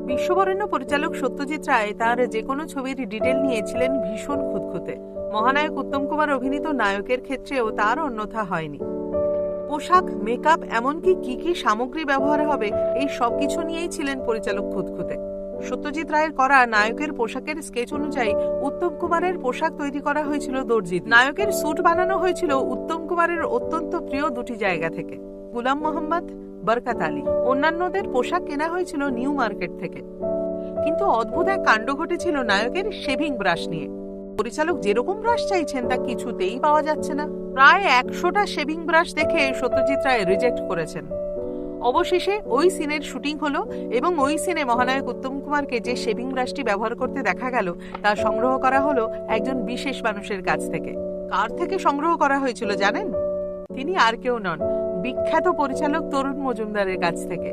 বিশ্ববরেণ্য পরিচালক সত্যজিৎ রায় তার যে কোনো ছবির ডিটেল নিয়েছিলেন ভীষণ খুঁতখুঁতে। মহানায়ক উত্তম কুমার অভিনীত নায়কের ক্ষেত্রেও তার অন্যথা হয়নি। পোশাক, মেকআপ, এমনকি কি কি সামগ্রী ব্যবহার হবে, এই সবকিছু নিয়েই ছিলেন পরিচালক খুঁতখুঁতে। সত্যজিৎ রায়ের করা নায়কের পোশাকের স্কেচ অনুযায়ী উত্তম কুমারের পোশাক তৈরি করা হয়েছিল দর্জি। নায়কের স্যুট বানানো হয়েছিল উত্তম কুমারের অত্যন্ত প্রিয় দুটি জায়গা থেকে, গুলাম মোহাম্মদ, বরকত আলী। অন্যান্যদের পোশাক কেনা হয়েছিল নিউ মার্কেট থেকে। কিন্তু অদ্ভুত এক কাণ্ড ঘটেছিল নায়কের শেভিং ব্রাশ নিয়ে। পরিচালক যেরকম ব্রাশ চাইছেন তা কিছুতেই পাওয়া যাচ্ছে না। প্রায় 100টা শেভিং ব্রাশ দেখে সত্যজিৎ রায় রিজেক্ট করেছেন। অবশেষে ওই সিনের শুটিং হলো এবং ওই সিনে মহানায়ক উত্তম কুমারকে যে শেভিং ব্রাশটি ব্যবহার করতে দেখা গেল তা সংগ্রহ করা হলো একজন বিশেষ মানুষের কাছ থেকে। কার থেকে সংগ্রহ করা হয়েছিল জানেন? তিনি আর কেউ নন, বিখ্যাত পরিচালক তরুণ মজুমদারের কাছ থেকে।